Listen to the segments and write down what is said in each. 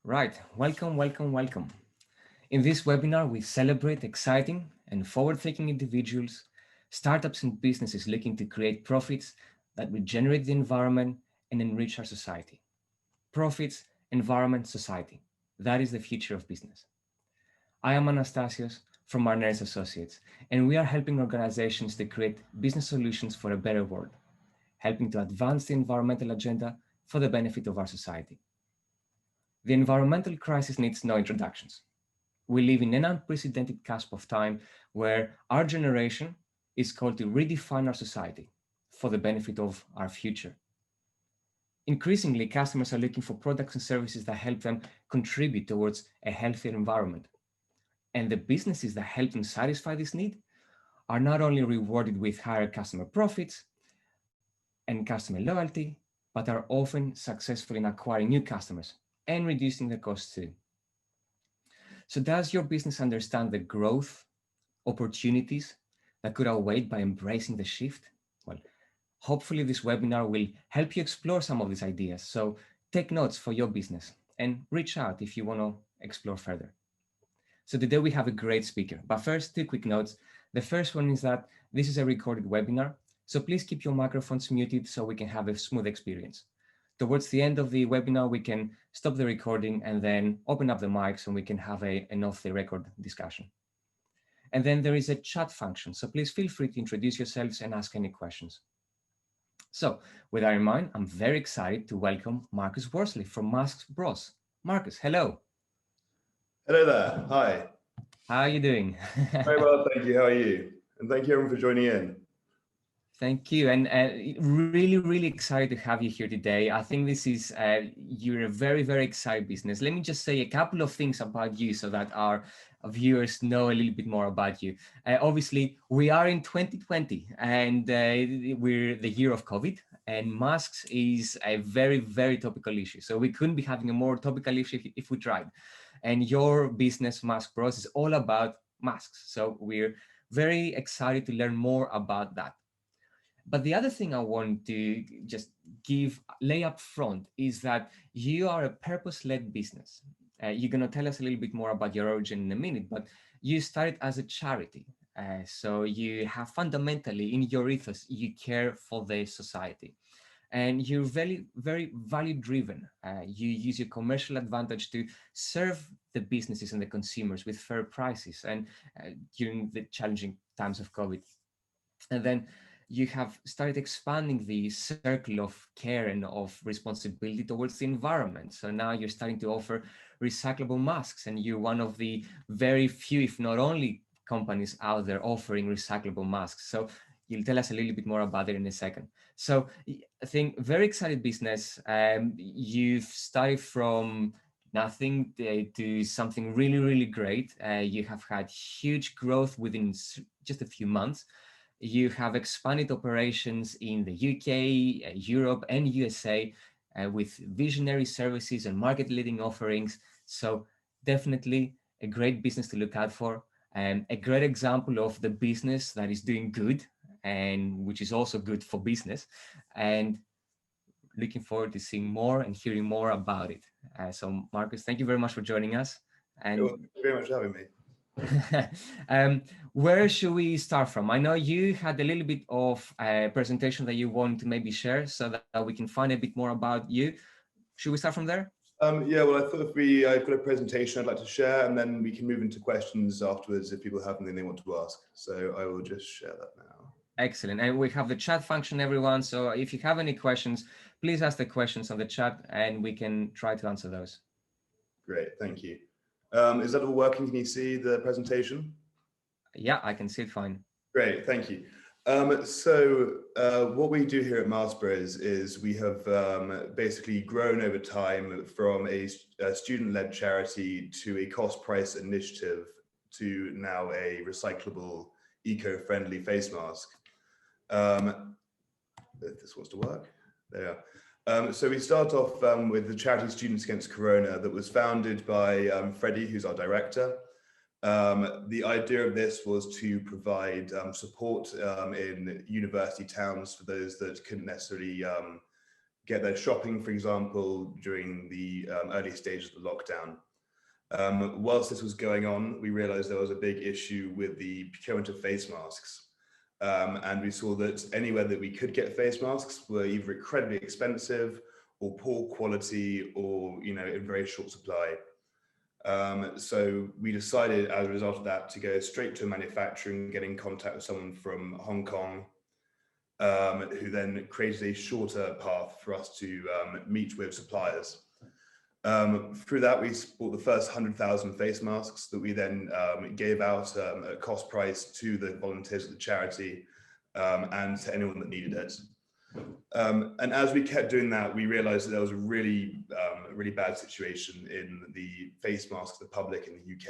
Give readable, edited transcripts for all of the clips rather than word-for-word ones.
Right, welcome, welcome, welcome. In this webinar, we celebrate exciting and forward-thinking individuals, startups and businesses looking to create profits that regenerate the environment and enrich our society. Profits, environment, society. That is the future of business. I am Anastasios from Marneris Associates, and we are helping organizations to create business solutions for a better world, helping to advance the environmental agenda for the benefit of our society. The environmental crisis needs no introductions. We live in an unprecedented cusp of time where our generation is called to redefine our society for the benefit of our future. Increasingly, customers are looking for products and services that help them contribute towards a healthier environment. And the businesses that help them satisfy this need are not only rewarded with higher customer profits and customer loyalty, but are often successful in acquiring new customers and reducing their costs too. So does your business understand the growth opportunities that could await by embracing the shift? Well, hopefully this webinar will help you explore some of these ideas. So take notes for your business and reach out if you want to explore further. So today we have a great speaker, but first, two quick notes. The first one is that this is a recorded webinar, so please keep your microphones muted so we can have a smooth experience. Towards the end of the webinar, we can stop the recording and then open up the mics and we can have an off-the-record discussion. And then there is a chat function, so please feel free to introduce yourselves and ask any questions. So with that in mind, I'm very excited to welcome Marcus Worsley from MaskBros. Marcus, hello. Hello there. Hi. How are you doing? Very well, thank you. How are you? And thank you everyone for joining in. Thank you. And really, really excited to have you here today. I think this is, you're a very, very exciting business. Let me just say a couple of things about you so that our viewers know a little bit more about you. Obviously, we are in 2020 and we're the year of COVID, and masks is a very, very topical issue. So we couldn't be having a more topical issue if we tried. And your business, MaskBros, is all about masks. So we're very excited to learn more about that. But the other thing I want to just lay up front is that you are a purpose-led business. You're going to tell us a little bit more about your origin in a minute, but you started as a charity. So you have fundamentally in your ethos, you care for the society. And you're very, very value-driven. You use your commercial advantage to serve the businesses and the consumers with fair prices and during the challenging times of COVID. And then you have started expanding the circle of care and of responsibility towards the environment. So now you're starting to offer recyclable masks, and you're one of the very few, if not only, companies out there offering recyclable masks. So you'll tell us a little bit more about it in a second. So I think very excited business. You've started from nothing to something really, really great. You have had huge growth within just a few months. You have expanded operations in the UK, Europe, and USA with visionary services and market-leading offerings. So definitely a great business to look out for, and a great example of the business that is doing good and which is also good for business. And looking forward to seeing more and hearing more about it. So Marcus, thank you very much for joining us. And Thank you very much for having me. Where should we start from? I know you had a little bit of a presentation that you want to maybe share so that we can find a bit more about you. Should we start from there? Yeah, well, I thought I've got a presentation I'd like to share, and then we can move into questions afterwards if people have anything they want to ask. So I will just share that now. Excellent. And we have the chat function, everyone. So if you have any questions, please ask the questions on the chat and we can try to answer those. Great, thank you. Is that all working? Can you see the presentation? Yeah, I can see it fine. Great, thank you. What we do here at MaskBros is we have basically grown over time from a student-led charity to a cost-price initiative to now a recyclable, eco-friendly face mask. If this wants to work, there. So we start off with the charity Students Against Corona that was founded by Freddie, who's our director. The idea of this was to provide support in university towns for those that couldn't necessarily get their shopping, for example, during the early stages of the lockdown. Whilst this was going on, we realized there was a big issue with the procurement of face masks. And we saw that anywhere that we could get face masks were either incredibly expensive or poor quality or, in very short supply. So we decided as a result of that to go straight to a manufacturer and get in contact with someone from Hong Kong, who then created a shorter path for us to meet with suppliers. Through that, we bought the first 100,000 face masks that we then gave out at cost price to the volunteers of the charity and to anyone that needed it. And as we kept doing that, we realized that there was a really bad situation in the face mask of the public in the UK.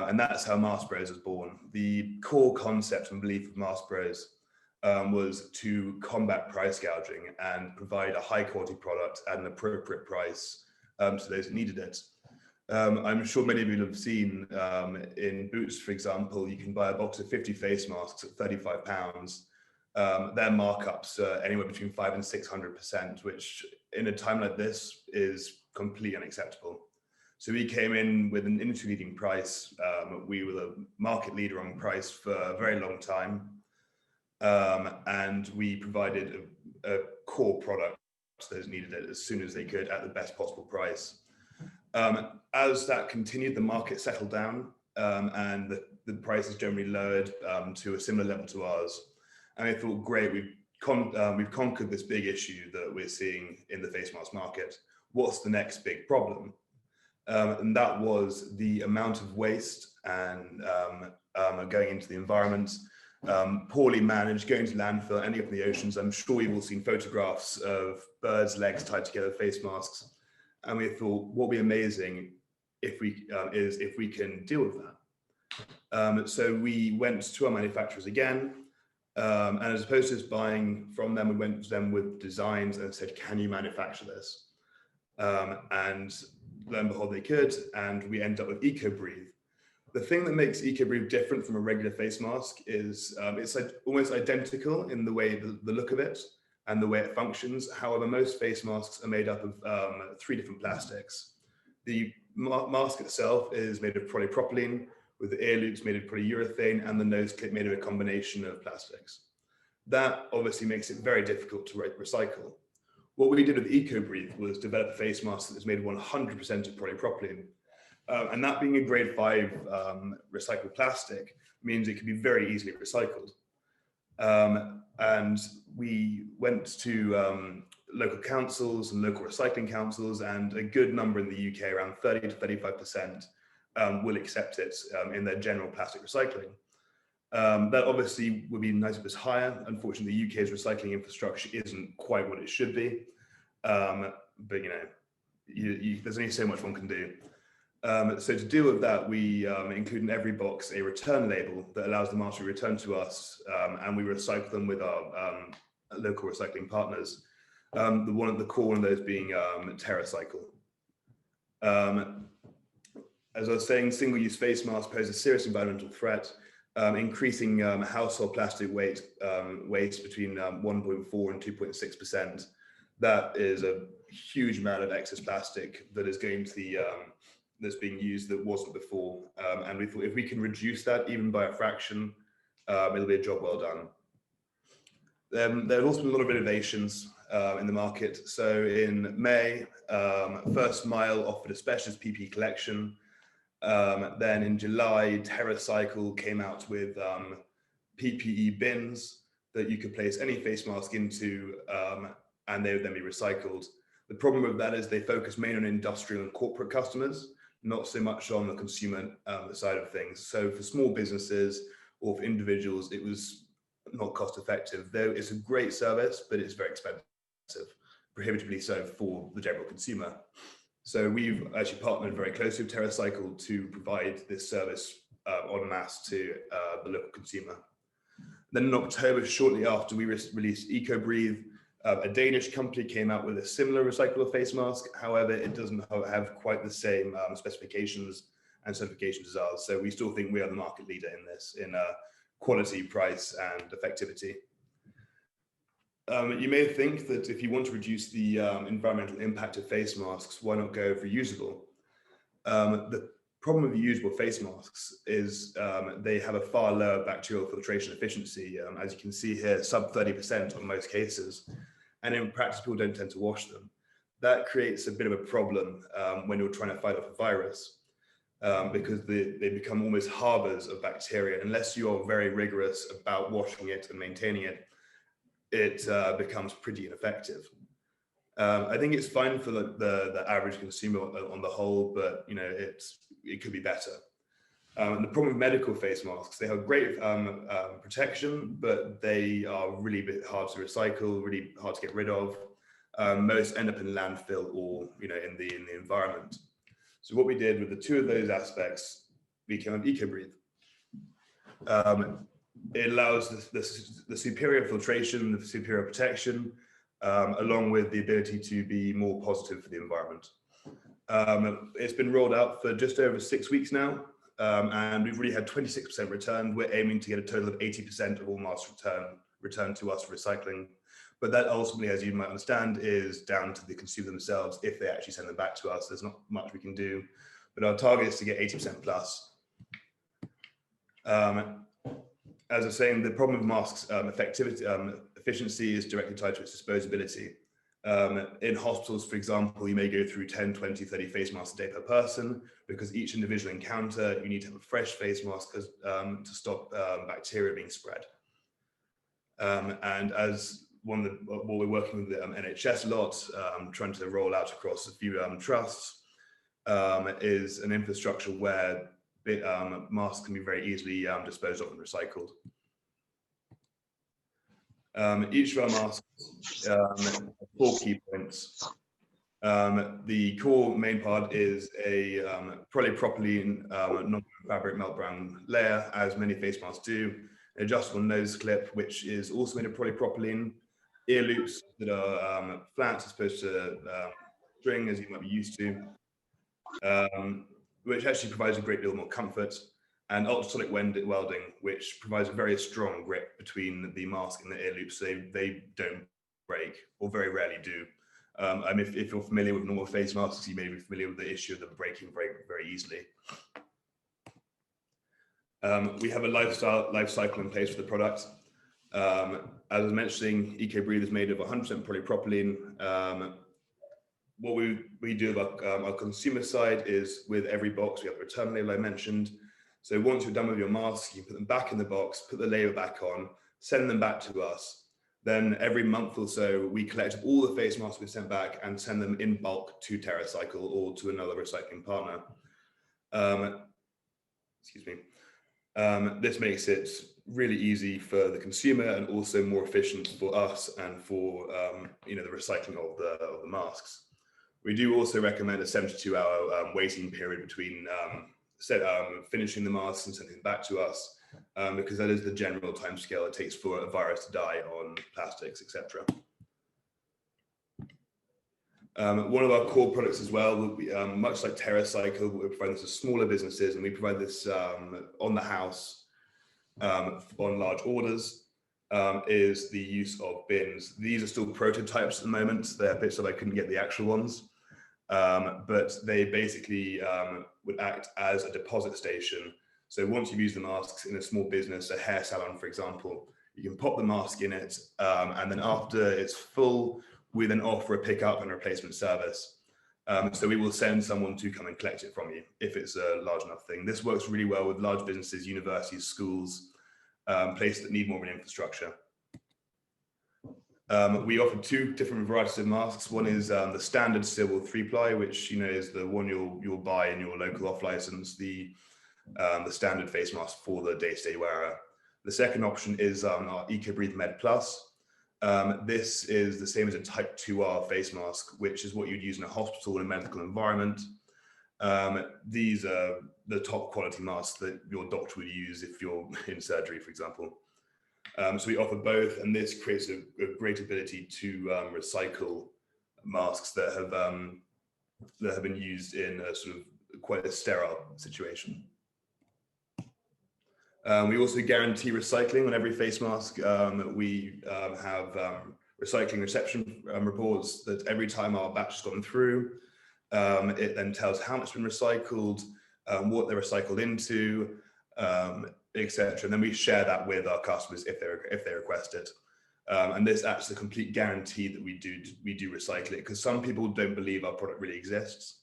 And that's how MaskBros was born. The core concept and belief of MaskBros was to combat price gouging and provide a high quality product at an appropriate price to those that needed it. I'm sure many of you have seen in Boots, for example, you can buy a box of 50 face masks at £35. Their markups are anywhere between 500% and 600%, which in a time like this is completely unacceptable. So we came in with an industry-leading price. We were the market leader on price for a very long time. And we provided a core product to those needed it as soon as they could at the best possible price. As that continued, the market settled down and the prices generally lowered to a similar level to ours. And I thought, great, we've conquered this big issue that we're seeing in the face mask market. What's the next big problem? And that was the amount of waste and going into the environment, poorly managed, going to landfill, ending up in the oceans. I'm sure you've all seen photographs of birds' legs tied together, face masks. And we thought, what would be amazing if we can deal with that. So we went to our manufacturers again, and as opposed to just buying from them, we went to them with designs and said, can you manufacture this? And lo and behold, they could, and we ended up with EcoBreathe. The thing that makes EcoBreathe different from a regular face mask is it's almost identical in the way, the look of it and the way it functions. However, most face masks are made up of 3 different plastics. The mask itself is made of polypropylene, with the ear loops made of polyurethane and the nose clip made of a combination of plastics. That obviously makes it very difficult to recycle. What we did with EcoBreathe was develop a face mask that is made of 100% of polypropylene. And that being a grade 5 recycled plastic means it can be very easily recycled. And we went to local councils and local recycling councils, and a good number in the UK, around 30 to 35%, will accept it in their general plastic recycling. That obviously would be nice if it was higher. Unfortunately, the UK's recycling infrastructure isn't quite what it should be. But there's only so much one can do. So to deal with that, we include in every box a return label that allows the mask to be returned to us, and we recycle them with our local recycling partners. The core one of those being TerraCycle. As I was saying, single-use face masks pose a serious environmental threat, increasing household plastic waste between 1.4 and 2.6%. That is a huge amount of excess plastic that is going to the that's being used that wasn't before. And we thought if we can reduce that even by a fraction, it'll be a job well done. There have also been a lot of innovations in the market. So in May, First Mile offered a specialist PPE collection. Then in July, TerraCycle came out with PPE bins that you could place any face mask into, and they would then be recycled. The problem with that is they focus mainly on industrial and corporate customers, not so much on the consumer side of things. So for small businesses or for individuals, it was not cost effective. Though it's a great service, but it's very expensive, prohibitively so for the general consumer. So we've actually partnered very closely with TerraCycle to provide this service en masse to the local consumer. Then in October, shortly after we released EcoBreathe, a Danish company came out with a similar recyclable face mask. However, it doesn't have quite the same specifications and certifications as ours. So we still think we are the market leader in this, in quality, price, and effectivity. You may think that if you want to reduce the environmental impact of face masks, why not go for reusable? The problem with reusable face masks is they have a far lower bacterial filtration efficiency, as you can see here, sub 30% on most cases, and in practice people don't tend to wash them. That creates a bit of a problem when you're trying to fight off a virus, because they become almost harbors of bacteria. Unless you're very rigorous about washing it and maintaining it, it becomes pretty ineffective. I think it's fine for the average consumer on the whole, but it could be better. And the problem with medical face masks, they have great protection, but they are really hard to recycle, really hard to get rid of. Most end up in landfill or in the environment. So what we did with the two of those aspects, we came up with EcoBreathe. It allows the superior filtration, the superior protection, along with the ability to be more positive for the environment. It's been rolled out for just over 6 weeks now, and we've really had 26% return. We're aiming to get a total of 80% of all masks returned to us for recycling. But that ultimately, as you might understand, is down to the consumer themselves. If they actually send them back to us, there's not much we can do. But our target is to get 80% plus. As I was saying, the problem with masks efficiency is directly tied to its disposability. In hospitals, for example, you may go through 10, 20, 30 face masks a day per person, because each individual encounter, you need to have a fresh face mask to stop bacteria being spread. And as what we're working with the NHS a lot, trying to roll out across a few trusts, is an infrastructure where masks can be very easily disposed of and recycled. Each of our masks have 4 key points. The core main part is a polypropylene non-fabric melt brown layer, as many face masks do. An adjustable nose clip, which is also made of polypropylene. Ear loops that are flat as opposed to string, as you might be used to, which actually provides a great deal more comfort. And ultrasonic welding, which provides a very strong grip between the mask and the ear loops, so they don't break, or very rarely do. If you're familiar with normal face masks, you may be familiar with the issue of them breaking very, very easily. We have a life cycle in place for the product. As I was mentioning, EcoBreathe is made of 100% polypropylene. What we do about our consumer side is, with every box, we have a return label I mentioned. So once you're done with your mask, you put them back in the box, put the label back on, send them back to us. Then every month or so, we collect all the face masks we've sent back and send them in bulk to TerraCycle or to another recycling partner. Excuse me. This makes it really easy for the consumer and also more efficient for us and for the recycling of the masks. We do also recommend a 72-hour waiting period between finishing the masks and sending them back to us, because that is the general timescale it takes for a virus to die on plastics, etc. One of our core products as well will be, much like TerraCycle, we provide this to smaller businesses, and we provide this on the house on large orders, is the use of bins. These are still prototypes at the moment. They're bits that I couldn't get the actual ones, but they basically would act as a deposit station. So once you've used the masks in a small business, a hair salon, for example, you can pop the mask in it, and then after it's full, we then offer a pickup and replacement service. So we will send someone to come and collect it from you if it's a large enough thing. This works really well with large businesses, universities, schools, places that need more of an infrastructure. We offer 2 different varieties of masks. One is the standard civil 3-ply, which is the one you'll buy in your local off license, the standard face mask for the day-to-day wearer. The second option is our EcoBreathe Med Plus. This is the same as a type 2R face mask, which is what you'd use in a hospital in a medical environment. These are the top quality masks that your doctor would use if you're in surgery, for example. So we offer both, and this creates a great ability to recycle masks that have been used in a sort of quite a sterile situation. We also guarantee recycling on every face mask. We have recycling reception reports that every time our batch has gone through, it then tells how much has been recycled, what they're recycled into, etc. And then we share that with our customers if they request it. And this acts as a complete guarantee that we do recycle it, because some people don't believe our product really exists.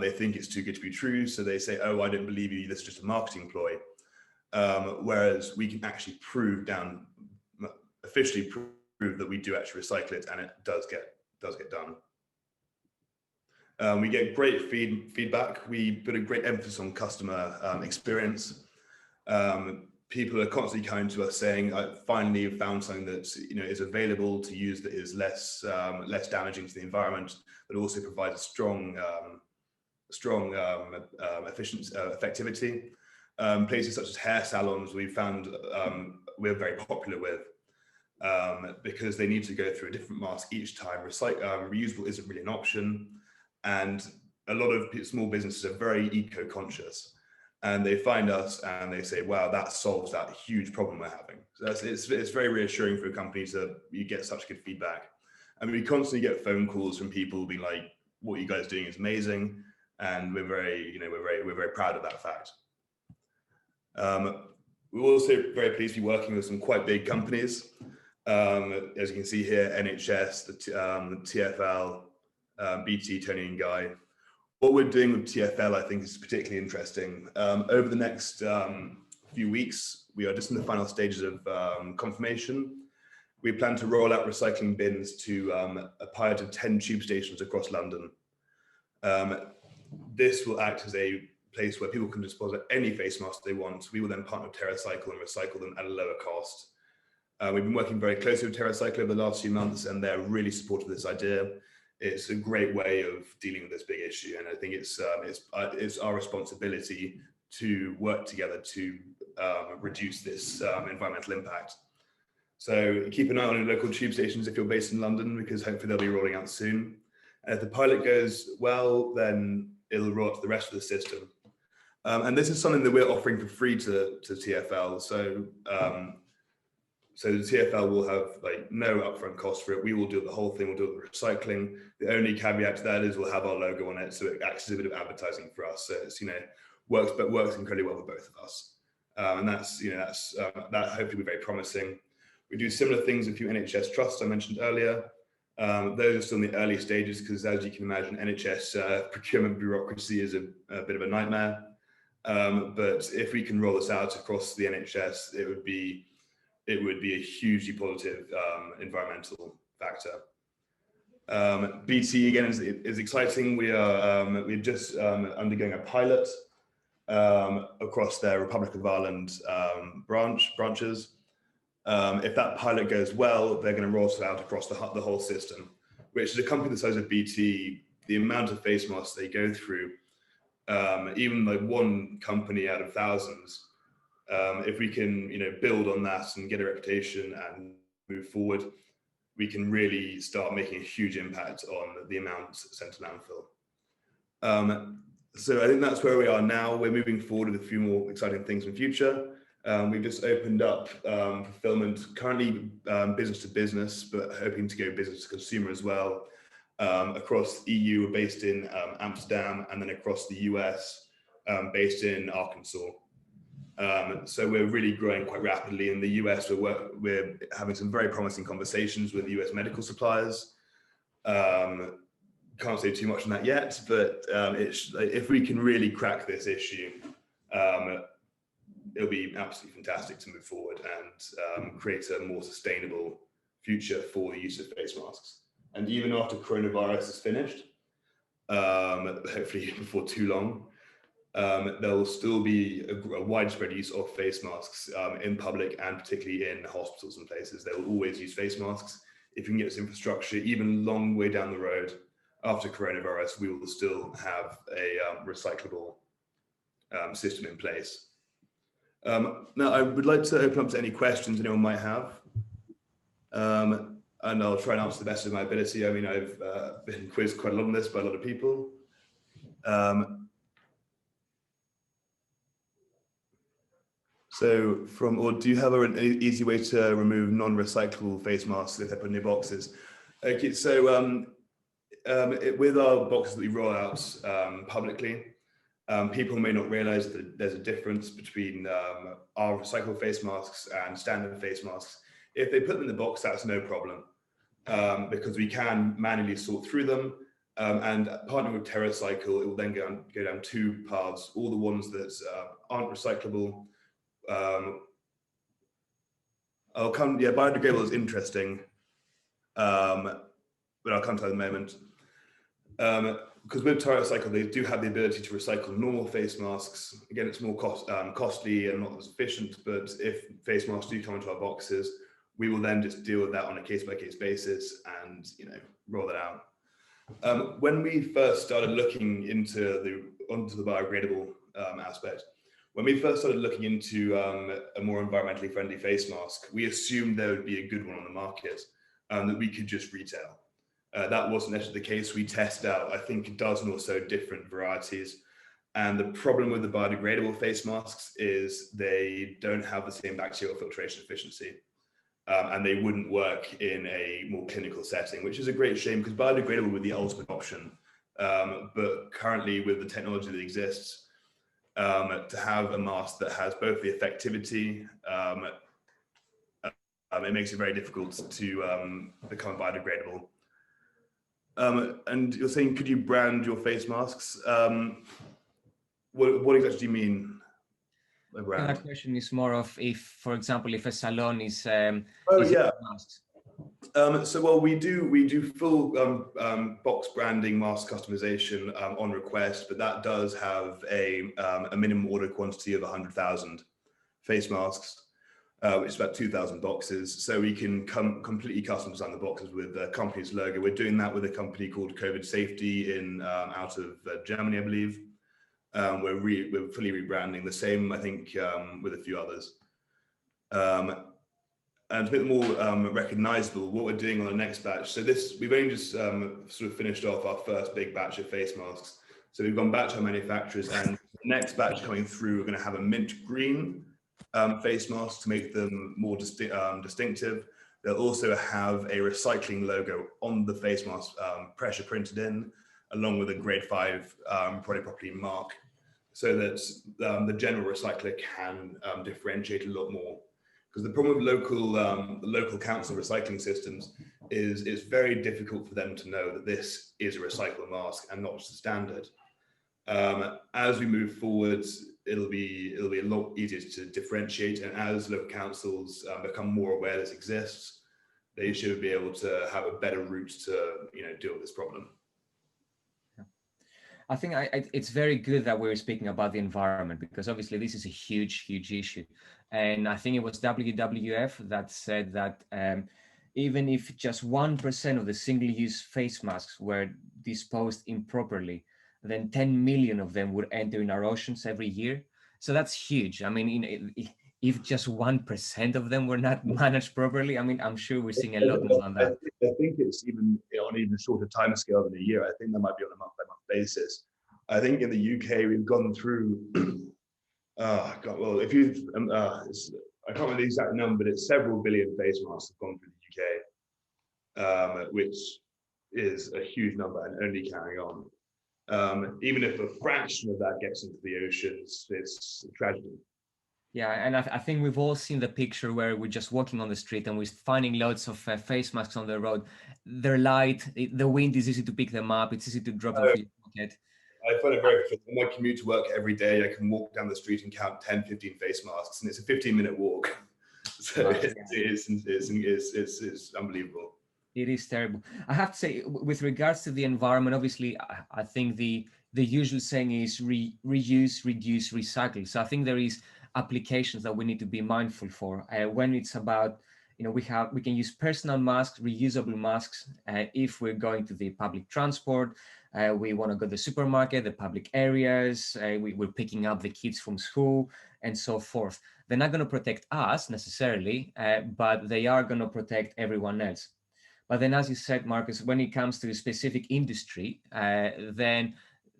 They think it's too good to be true, so they say, "Oh, I don't believe you. This is just a marketing ploy." Whereas we can actually officially prove that we do actually recycle it, and it does get done. We get great feedback. We put a great emphasis on customer experience. People are constantly coming to us saying, "I finally found something that is available to use, that is less damaging to the environment, but also provides a strong effectivity." Places such as hair salons we found we're very popular with, because they need to go through a different mask each time. Reusable isn't really an option, and a lot of small businesses are very eco-conscious. And they find us and they say, "Wow, that solves that huge problem we're having." So it's very reassuring for companies that you get such good feedback. And we constantly get phone calls from people being like, "What you guys are doing is amazing," and we're very proud of that fact. We're also very pleased to be working with some quite big companies. As you can see here, NHS, the TfL, BT, Tony and Guy. What we're doing with TfL, I think, is particularly interesting. Over the next few weeks, we are just in the final stages of confirmation. We plan to roll out recycling bins to a pilot of 10 tube stations across London. This will act as a place where people can dispose of any face mask they want. We will then partner with TerraCycle and recycle them at a lower cost. We've been working very closely with TerraCycle over the last few months, and they're really supportive of this idea. It's a great way of dealing with this big issue, and I think it's our responsibility to work together to reduce this environmental impact. So keep an eye on your local tube stations if you're based in London, because hopefully they'll be rolling out soon. And if the pilot goes well, then it'll roll out to the rest of the system. And this is something that we're offering for free to TfL. So the TfL will have no upfront cost for it. We will do the whole thing. We'll do the recycling. The only caveat to that is we'll have our logo on it, so it acts as a bit of advertising for us. So it's works incredibly well for both of us. And that hopefully will be very promising. We do similar things with a few NHS trusts I mentioned earlier. Those are still in the early stages because, as you can imagine, NHS procurement bureaucracy is a bit of a nightmare. But if we can roll this out across the NHS, it would be a hugely positive environmental factor. BT again is exciting. We're just undergoing a pilot across their Republic of Ireland branches. If that pilot goes well, they're going to roll it out across the whole system, which is a company the size of BT. The amount of face masks they go through, even one company out of thousands. If we can, build on that and get a reputation and move forward, we can really start making a huge impact on the amount sent to landfill. So I think that's where we are now. We're moving forward with a few more exciting things in the future. We've just opened up fulfillment, currently business to business, but hoping to go business to consumer as well. Across the EU, we're based in Amsterdam, and then across the US, based in Arkansas. So we're really growing quite rapidly. In the US, we're having some very promising conversations with US medical suppliers. Can't say too much on that yet, but if we can really crack this issue, it'll be absolutely fantastic to move forward and create a more sustainable future for the use of face masks. And even after coronavirus is finished, hopefully before too long, there will still be a widespread use of face masks in public, and particularly in hospitals and places. They will always use face masks. If you can get this infrastructure even long way down the road after coronavirus, we will still have a recyclable system in place. Now, I would like to open up to any questions anyone might have. And I'll try and answer the best of my ability. I mean, I've been quizzed quite a lot on this by a lot of people. So or do you have an easy way to remove non-recyclable face masks if they're put in your boxes? Okay, so with our boxes that we roll out publicly, people may not realize that there's a difference between our recyclable face masks and standard face masks. If they put them in the box, that's no problem, because we can manually sort through them. And partnering with TerraCycle, it will then go down two paths: all the ones that aren't recyclable. Biodegradable is interesting, but I'll come to that in a moment. Because with TerraCycle, they do have the ability to recycle normal face masks. Again, it's more costly and not as efficient, but if face masks do come into our boxes, we will then just deal with that on a case-by-case basis and roll that out. When we first started looking onto the biodegradable aspect, when we first started looking into a more environmentally friendly face mask, we assumed there would be a good one on the market that we could just retail. That wasn't necessarily the case. We tested out, I think, a dozen or so different varieties. And the problem with the biodegradable face masks is they don't have the same bacterial filtration efficiency. And they wouldn't work in a more clinical setting, which is a great shame because biodegradable would be the ultimate option. But currently with the technology that exists, to have a mask that has both the effectivity, it makes it very difficult to become biodegradable. And you're saying, could you brand your face masks? What exactly do you mean? That question is more of if, for example, if a salon is masks. So we do full box branding, mask customization on request, but that does have a minimum order quantity of 100,000 face masks, which is about 2,000 boxes. So we can completely custom design the boxes with the company's logo. We're doing that with a company called COVID Safety out of Germany, I believe. We're fully rebranding the same, I think, with a few others. And a bit more recognizable what we're doing on the next batch. So we've only just sort of finished off our first big batch of face masks. So we've gone back to our manufacturers, and the next batch coming through, we're going to have a mint green face mask to make them more distinctive. They'll also have a recycling logo on the face mask, pressure printed in, along with a grade 5 product property mark, so that the general recycler can differentiate a lot more. Because the problem with local council recycling systems is it's very difficult for them to know that this is a recyclable mask and not just a standard. As we move forward, it'll be a lot easier to differentiate, and as local councils become more aware this exists, they should be able to have a better route to deal with this problem. I think it's very good that we're speaking about the environment, because obviously this is a huge, huge issue. And I think it was WWF that said that even if just 1% of the single-use face masks were disposed improperly, then 10 million of them would enter in our oceans every year. So that's huge. I mean, if just 1% of them were not managed properly, I mean, I'm sure we're seeing a lot more than that. I think it's even on an even shorter time scale than a year. I think that might be on a month-by-month basis. I think in the UK, we've gone through, if you, I can't remember the exact number, but it's several billion face masks have gone through the UK, which is a huge number and only carrying on. Even if a fraction of that gets into the oceans, it's a tragedy. Yeah, and I think we've all seen the picture where we're just walking on the street and we're finding loads of face masks on the road. They're light, the wind is easy to pick them up, it's easy to drop them in your pocket. I find it very difficult. On my commute to work every day, I can walk down the street and count 10, 15 face masks, and it's a 15-minute walk. So it's unbelievable. It is terrible. I have to say, with regards to the environment, obviously, I think the usual saying is reuse, reduce, recycle. So I think there is applications that we need to be mindful for when it's about, we can use personal masks, reusable masks if we're going to the public transport, we want to go to the supermarket, the public areas, we're picking up the kids from school and so forth. They're not going to protect us necessarily, but they are going to protect everyone else. But then, as you said, Marcus, when it comes to a specific industry, then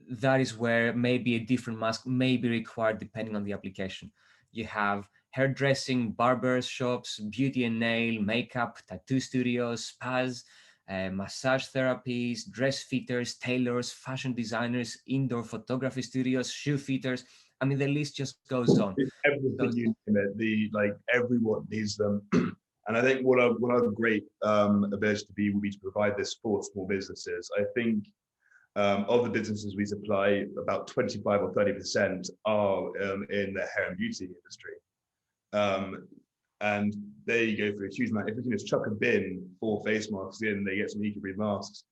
that is where maybe a different mask may be required depending on the application. You have hairdressing, barber shops, beauty and nail, makeup, tattoo studios, spas, massage therapies, dress fitters, tailors, fashion designers, indoor photography studios, shoe fitters. I mean, the list just goes on. Everything you name it, like everyone needs them. And I think what a great ability to be would be to provide this for small businesses. I think of the businesses we supply, about 25 or 30% are in the hair and beauty industry. And they go through a huge amount. If we can just chuck a bin for face masks in, they get some eco-breathe masks.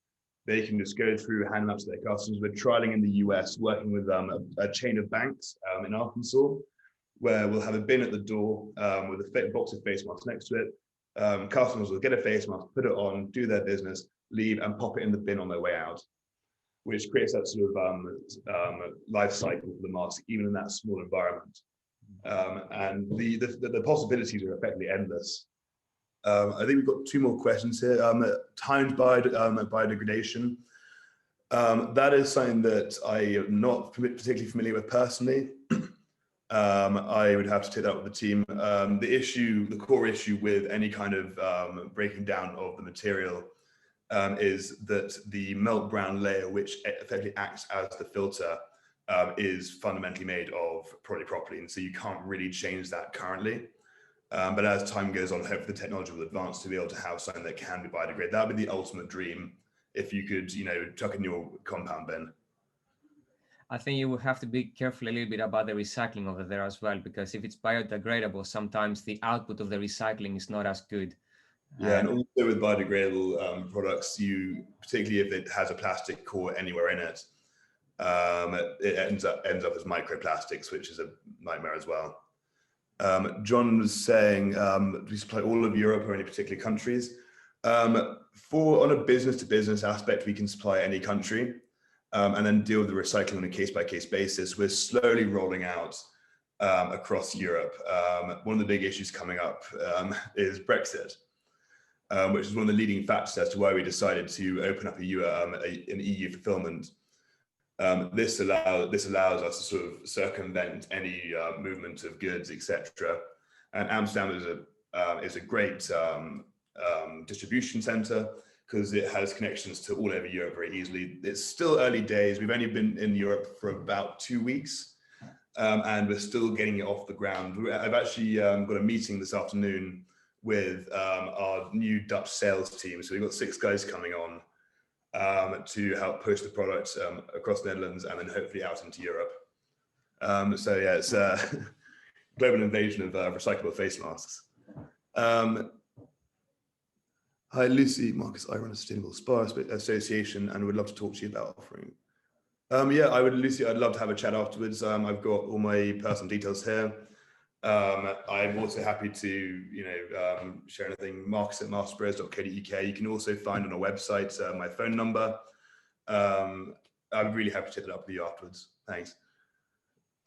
They can just go through, hand them out to their customers. We're trialing in the US, working with a chain of banks in Arkansas, where we'll have a bin at the door with a box of face masks next to it. Customers will get a face mask, put it on, do their business, leave, and pop it in the bin on their way out, which creates that sort of life cycle for the mask, even in that small environment. And the possibilities are effectively endless. I think we've got two more questions here. Timed biodegradation. That is something that I am not particularly familiar with personally. I would have to take that with the team. The core issue with any kind of breaking down of the material is that the melt brown layer, which effectively acts as the filter, is fundamentally made of polypropylene, and so you can't really change that currently. But as time goes on, hopefully the technology will advance to be able to have something that can be biodegradable. That would be the ultimate dream, if you could, chuck in your compound bin. I think you will have to be careful a little bit about the recycling over there as well, because if it's biodegradable, sometimes the output of the recycling is not as good. Yeah, and also with biodegradable products, particularly if it has a plastic core anywhere in it, it ends up as microplastics, which is a nightmare as well. John was saying, do we supply all of Europe or any particular countries? On a business-to-business aspect, we can supply any country, and then deal with the recycling on a case-by-case basis. We're slowly rolling out across Europe. One of the big issues coming up is Brexit, which is one of the leading factors as to why we decided to open up an EU fulfillment. This allows us to sort of circumvent any movement of goods, etc. And Amsterdam is a great distribution center because it has connections to all over Europe very easily. It's still early days. We've only been in Europe for about 2 weeks, and we're still getting it off the ground. I've actually got a meeting this afternoon with our new Dutch sales team. So we've got 6 guys coming on to help push the product across the Netherlands and then hopefully out into Europe. So yeah, it's a global invasion of recyclable face masks. Hi, Lucy. Marcus, I run a sustainable spa association and would love to talk to you about offering. Yeah, Lucy, I'd love to have a chat afterwards. I've got all my personal details here. I'm also happy to, share anything. Marcus at MaskBros.co.uk. You can also find on our website my phone number. I'm really happy to take that up with you afterwards. Thanks.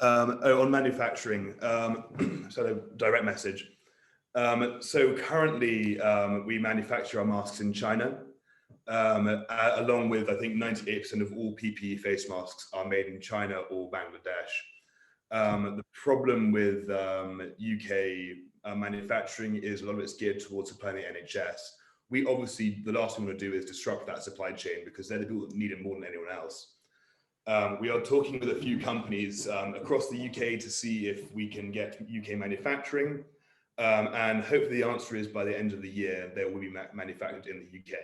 On manufacturing, so a direct message. So currently, we manufacture our masks in China, along with, I think, 98% of all PPE face masks are made in China or Bangladesh. The problem with UK manufacturing is a lot of it's geared towards supplying the NHS. We obviously, the last thing we want to do is disrupt that supply chain because they're the people that need it more than anyone else. We are talking with a few companies across the UK to see if we can get UK manufacturing. And hopefully the answer is by the end of the year, they will be manufactured in the UK.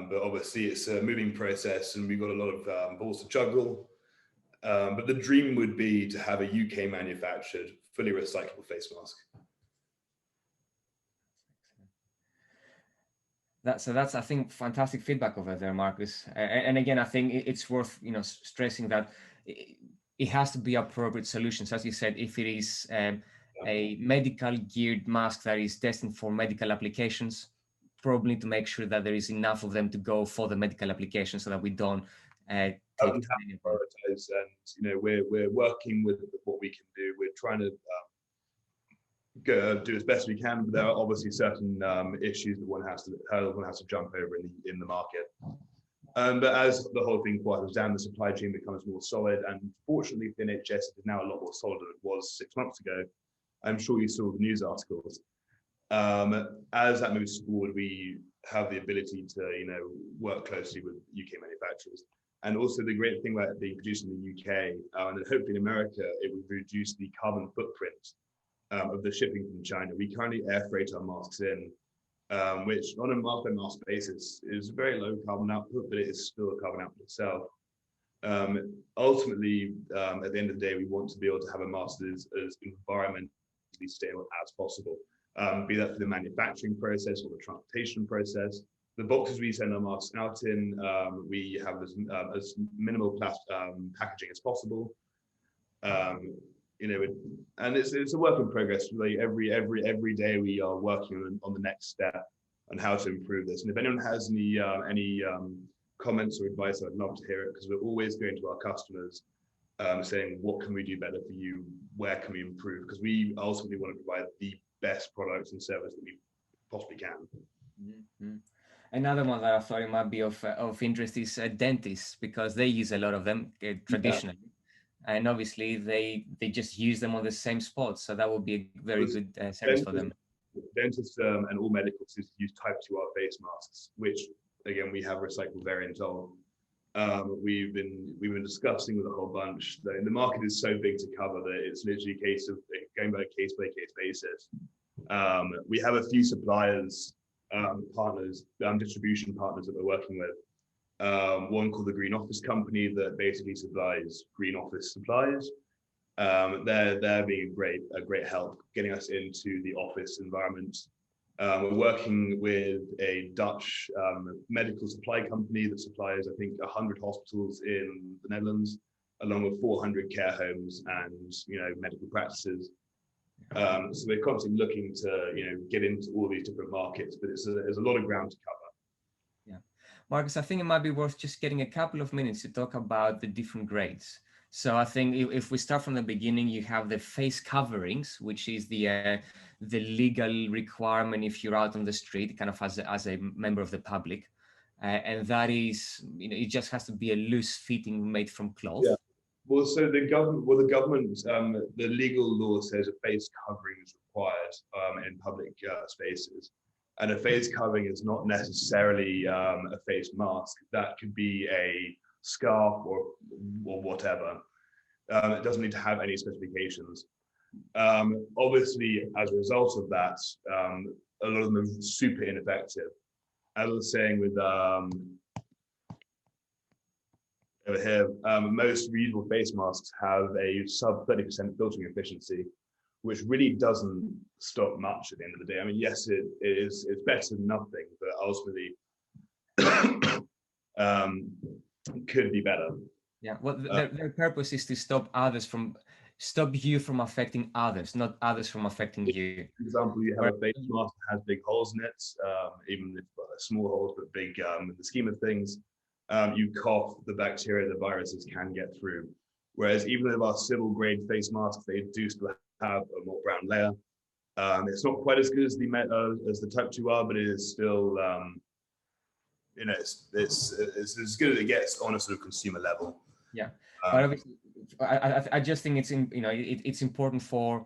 But obviously it's a moving process and we've got a lot of balls to juggle. But the dream would be to have a UK manufactured, fully recyclable face mask. That's I think fantastic feedback over there, Marcus. And again, I think it's worth stressing that it has to be appropriate solutions. As you said, if it is a medical geared mask that is destined for medical applications, probably to make sure that there is enough of them to go for the medical application, so that we don't prioritize. And we're working with what we can do. We're trying to do as best we can, but there are obviously certain issues that one has to jump over in the market. But as the whole thing quiets down, the supply chain becomes more solid, and fortunately for the NHS, it is now a lot more solid than it was 6 months ago. I'm sure you saw the news articles. As that moves forward, we have the ability to, work closely with UK manufacturers. And also the great thing about being produced in the UK, and hopefully in America, it would reduce the carbon footprint of the shipping from China. We currently air freight our masks in, which on a mask by mask basis is very low carbon output, but it is still a carbon output itself. Ultimately, at the end of the day, we want to be able to have a mask that is as environmentally stable as possible, be that through the manufacturing process or the transportation process. The boxes we send our masks out in, we have as minimal packaging as possible. And it's a work in progress. Really, every day we are working on the next step on how to improve this. And if anyone has any comments or advice, I'd love to hear it, because we're always going to our customers saying, what can we do better for you? Where can we improve? Because we ultimately want to provide the best products and service that we possibly can. Mm-hmm. Another one that I thought it might be of interest is dentists, because they use a lot of them traditionally. Yeah. And obviously they just use them on the same spot. So that would be a very good service for them. Dentists and all medical students use type 2R face masks, which again, we have recycled variants of. We've been discussing with a whole bunch. The market is so big to cover that it's literally a case of going by case basis. We have a few suppliers, partners, distribution partners that we're working with. One called the Green Office Company that basically supplies green office supplies. They're being a great help getting us into the office environment. We're working with a Dutch medical supply company that supplies, I think, 100 hospitals in the Netherlands, along with 400 care homes and medical practices. So we're constantly looking to get into all these different markets, but there's a lot of ground to cover. Yeah, Marcus, I think it might be worth just getting a couple of minutes to talk about the different grades. So I think if we start from the beginning, you have the face coverings, which is the legal requirement if you're out on the street, kind of as a member of the public, and that is, it just has to be a loose fitting made from cloth. Yeah. Well, so the government, the legal law says a face covering is required in public spaces, and a face covering is not necessarily a face mask. That could be a scarf or whatever. It doesn't need to have any specifications. Obviously, as a result of that, a lot of them are super ineffective. As I was saying with over here, most reusable face masks have a sub 30% filtering efficiency, which really doesn't stop much at the end of the day. I mean, yes, it's better than nothing, but ultimately it could be better. Yeah, well, their purpose is to stop you from affecting others, not others from affecting you. For example, you have a face mask that has big holes in it, even if small holes, but big in the scheme of things. You cough, the bacteria, the viruses can get through. Whereas even with our civil grade face masks, they do still have a more brown layer. It's not quite as good as the type 2R, but it is still, it's as good as it gets on a sort of consumer level. Yeah, but obviously, I just think it's important for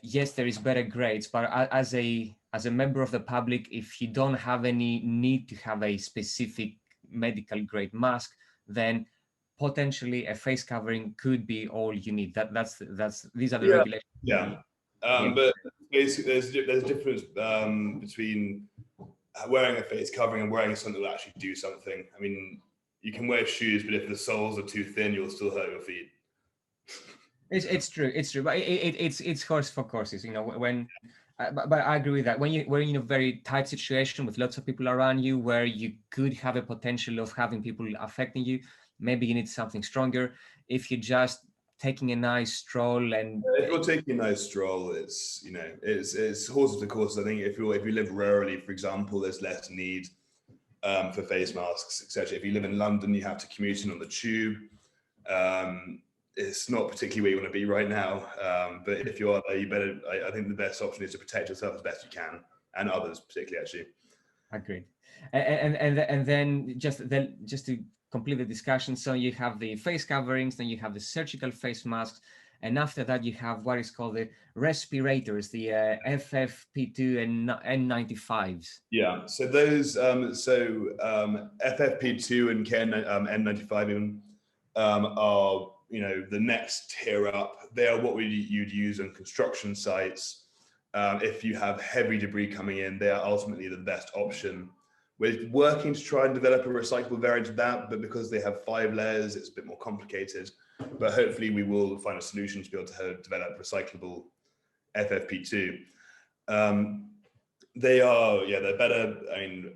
yes, there is better grades, but as a member of the public, if you don't have any need to have a specific medical grade mask, then potentially a face covering could be all you need. These are the regulations. Yeah. But basically, there's a difference between wearing a face covering and wearing something that will actually do something. I mean, you can wear shoes, but if the soles are too thin, you'll still hurt your feet. It's true, but it's horse for courses. But I agree with that. When you're in a very tight situation with lots of people around you, where you could have a potential of having people affecting you, maybe you need something stronger. If you're just taking a nice stroll, and if you're taking a nice stroll, it's horses for courses. I think if you live rurally, for example, there's less need for face masks, etc. If you live in London, you have to commute in on the tube. It's not particularly where you want to be right now, but if you are there, you better. I think the best option is to protect yourself as best you can, and others particularly, actually. Agreed. And then just to complete the discussion, so you have the face coverings, then you have the surgical face masks, And after that, you have what is called the respirators, the FFP2 and N95s. Yeah, so those, FFP2 and N95 even are, the next tier up. They are what you'd use on construction sites. If you have heavy debris coming in, they are ultimately the best option. We're working to try and develop a recyclable variant of that, but because they have 5 layers, it's a bit more complicated. But hopefully we will find a solution to be able to develop recyclable FFP2. They are, yeah, they're better. I mean,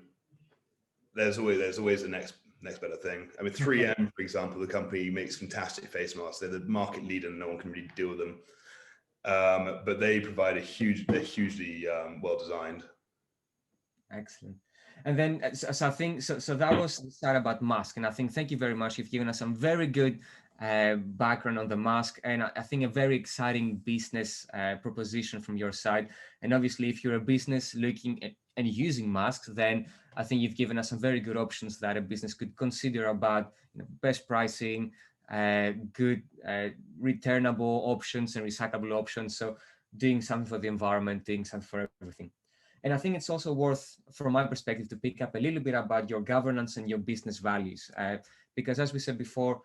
there's always the next better thing. I mean, 3M, for example, the company makes fantastic face masks. They're the market leader, and no one can really deal with them. But they provide they're hugely well designed. Excellent. And then, so I think, so that was the start about mask. And I think, thank you very much. You've given us some very good background on the mask. And I think a very exciting business proposition from your side. And obviously, if you're a business looking at and using masks, then I think you've given us some very good options that a business could consider about best pricing, good returnable options and recyclable options. So doing something for the environment, doing something for everything. And I think it's also worth, from my perspective, to pick up a little bit about your governance and your business values. Because as we said before,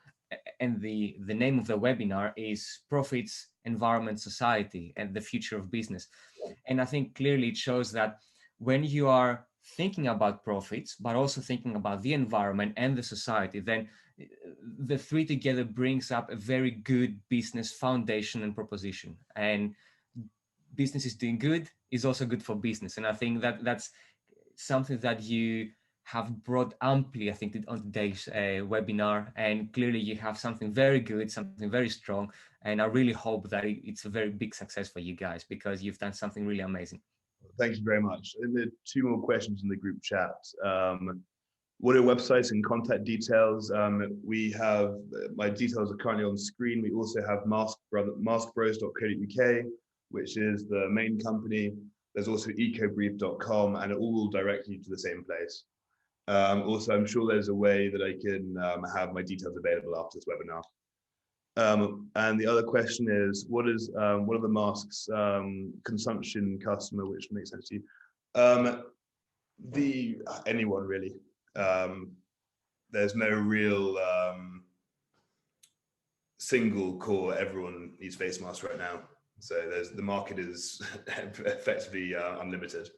and the name of the webinar is Profits, Environment, Society, and the Future of Business. And I think clearly it shows that when you are thinking about profits, but also thinking about the environment and the society, then the three together brings up a very good business foundation and proposition. And business is doing good is also good for business. And I think that that's something that you have brought amply, I think, on today's webinar. And clearly you have something very good, something very strong. And I really hope that it's a very big success for you guys, because you've done something really amazing. Thank you very much. And there are 2 more questions in the group chat. What are websites and contact details? We have, my details are currently on screen. We also have MaskBros.co.uk, which is the main company. There's also ecobrief.com, and it all will direct you to the same place. Also, I'm sure there's a way that I can have my details available after this webinar. And the other question is, what are the masks consumption customer, which makes sense to you? Anyone really. There's no real single core. Everyone needs face masks right now. So the market is effectively unlimited.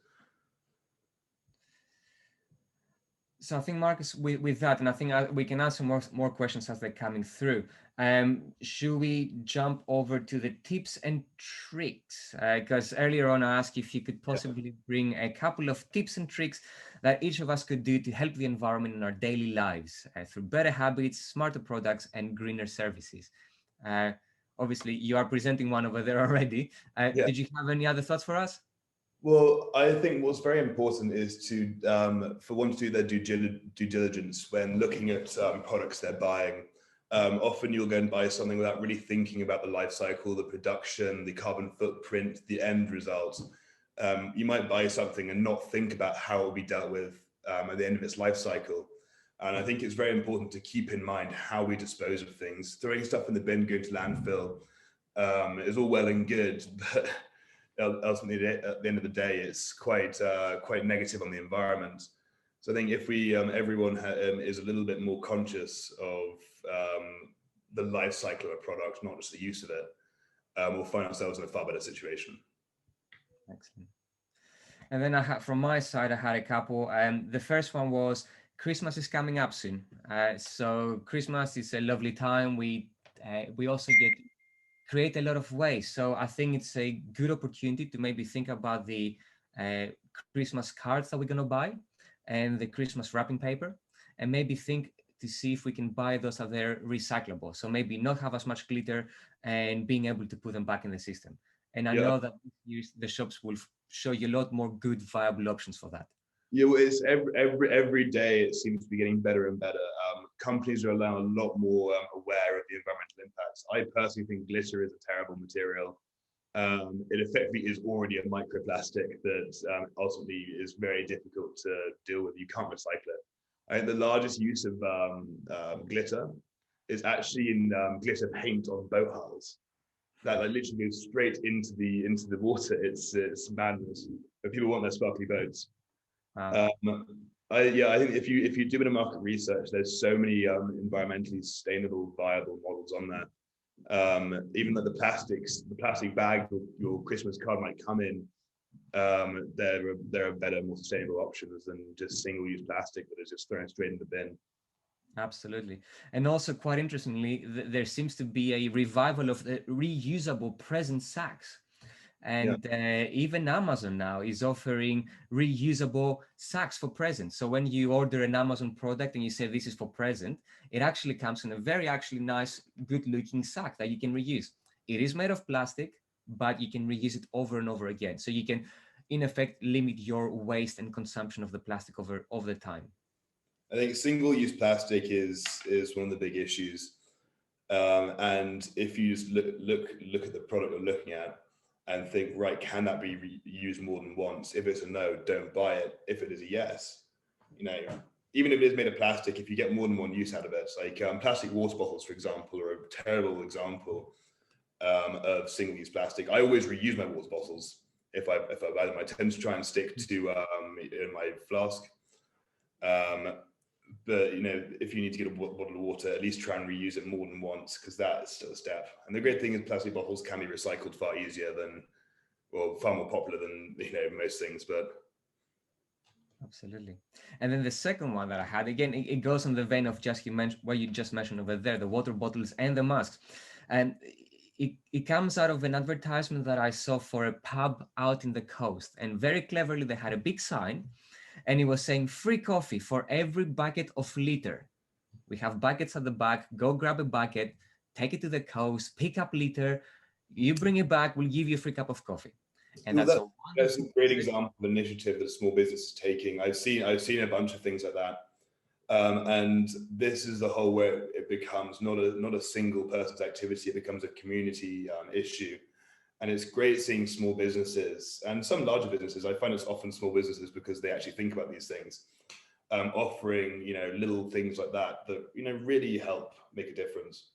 So I think, Marcus, with that, and I think we can answer more questions as they're coming through. Should we jump over to the tips and tricks? Because earlier on I asked if you could possibly bring a couple of tips and tricks that each of us could do to help the environment in our daily lives through better habits, smarter products, and greener services. Obviously, you are presenting one over there already. Did you have any other thoughts for us? Well, I think what's very important is to, for one, to do their due diligence when looking at products they're buying. Often you'll go and buy something without really thinking about the life cycle, the production, the carbon footprint, the end result. You might buy something and not think about how it will be dealt with at the end of its life cycle. And I think it's very important to keep in mind how we dispose of things. Throwing stuff in the bin, going to landfill is all well and good, but ultimately at the end of the day, it's quite negative on the environment. So I think if we everyone is a little bit more conscious of the life cycle of a product, not just the use of it, we'll find ourselves in a far better situation. Excellent. And then from my side, I had a couple. The first one was Christmas is coming up soon. So Christmas is a lovely time. We also get create a lot of waste. So I think it's a good opportunity to maybe think about the Christmas cards that we're going to buy and the Christmas wrapping paper, and maybe think to see if we can buy those that they're recyclable. So maybe not have as much glitter and being able to put them back in the system. And I know that the shops will show you a lot more good viable options for that. Yeah, well, it's every day it seems to be getting better and better. Companies are a lot more aware of the environmental impacts. I personally think glitter is a terrible material. It effectively is already a microplastic that ultimately is very difficult to deal with. You can't recycle it. I think the largest use of glitter is actually in glitter paint on boat hulls. that like literally goes straight into the water. It's madness. But people want their sparkly boats. Wow. I think if you do a bit of market research, there's so many environmentally sustainable, viable models on there. Even like the plastic bag your Christmas card might come in, there are better, more sustainable options than just single-use plastic that is just thrown straight in the bin. Absolutely. And also, quite interestingly, there seems to be a revival of the reusable present sacks. And even Amazon now is offering reusable sacks for presents. So when you order an Amazon product and you say this is for present, it actually comes in a very actually nice, good looking sack that you can reuse. It is made of plastic, but you can reuse it over and over again. So you can, in effect, limit your waste and consumption of the plastic over the time. I think single-use plastic is one of the big issues. And if you just look at the product you're looking at and think, right, can that be used more than once? If it's a no, don't buy it. If it is a yes, even if it is made of plastic, if you get more than one use out of it, like plastic water bottles, for example, are a terrible example of single-use plastic. I always reuse my water bottles if I buy them. I tend to try and stick to in my flask. But if you need to get a bottle of water, at least try and reuse it more than once, because that is still a step. And the great thing is plastic bottles can be recycled far easier than, well, far more popular than most things. But absolutely. And then the second one that I had, again, it goes on the vein of just what you just mentioned over there, the water bottles and the masks. And it comes out of an advertisement that I saw for a pub out in the coast. And very cleverly, they had a big sign and it was saying free coffee for every bucket of litter. We have buckets at the back. Go grab a bucket, take it to the coast, pick up litter. You bring it back, we'll give you a free cup of coffee. And that's a great example of an initiative that small business is taking. I've seen a bunch of things like that. And this is the whole where it becomes not a single person's activity, it becomes a community issue. And it's great seeing small businesses and some larger businesses. I find it's often small businesses because they actually think about these things, offering little things like that really help make a difference.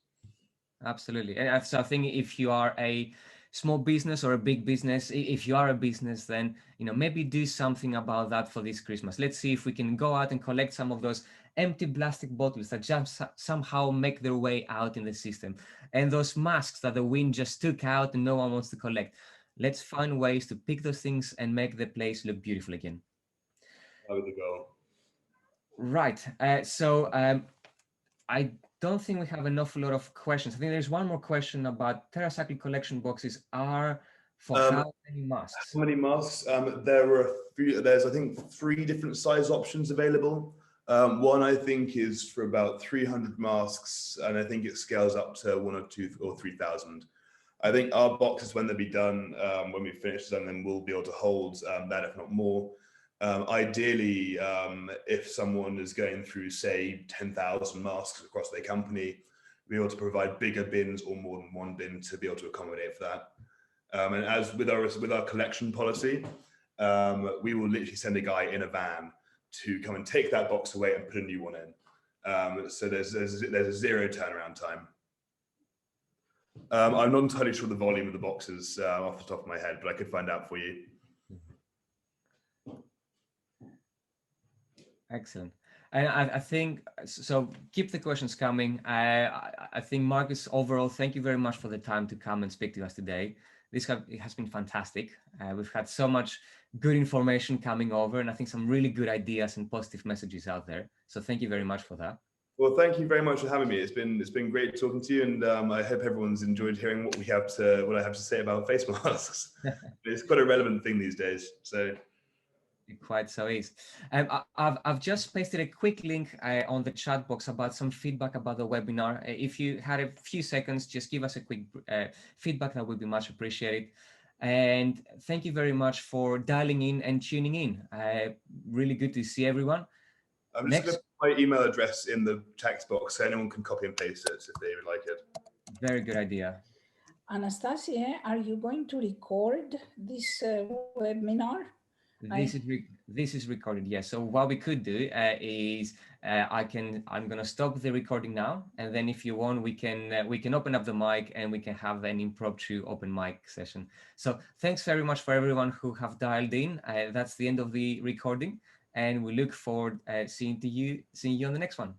Absolutely. And so I think if you are a small business or a big business, if you are a business, then maybe do something about that for this Christmas. Let's see if we can go out and collect some of those empty plastic bottles that just somehow make their way out in the system, and those masks that the wind just took out and no one wants to collect. Let's find ways to pick those things and make the place look beautiful again. That was the goal. Right. So I don't think we have an awful lot of questions. I think there's one more question about TerraCycle collection boxes are for how many masks? How many masks? There's I think 3 different size options available. One I think is for about 300 masks, and I think it scales up to 1 or 2 or 3,000. I think our boxes, when they'll be done, when we finish them, then we'll be able to hold that, if not more. Ideally, if someone is going through, say, 10,000 masks across their company, be able to provide bigger bins or more than one bin to be able to accommodate for that. And as with our collection policy, we will literally send a guy in a van to come and take that box away and put a new one in. So there's a 0 turnaround time. I'm not entirely sure the volume of the boxes off the top of my head, but I could find out for you. Excellent. And I think, so keep the questions coming. I think, Marcus, overall, thank you very much for the time to come and speak to us today. It has been fantastic. We've had so much good information coming over, and I think some really good ideas and positive messages out there. So thank you very much for that. Well, thank you very much for having me. It's been great talking to you, and I hope everyone's enjoyed hearing what I have to say about face masks. It's quite a relevant thing these days. So. It quite so is. I've just pasted a quick link on the chat box about some feedback about the webinar. If you had a few seconds, just give us a quick feedback. That would be much appreciated. And thank you very much for dialing in and tuning in. Really good to see everyone. I'm just going to put my email address in the text box so anyone can copy and paste it if they would like it. Very good idea. Anastasia, are you going to record this webinar? This is recorded. Yes. So what we could do is I'm gonna stop the recording now, and then if you want, we can open up the mic and we can have an impromptu open mic session. So thanks very much for everyone who have dialed in. That's the end of the recording, and we look forward seeing you on the next one.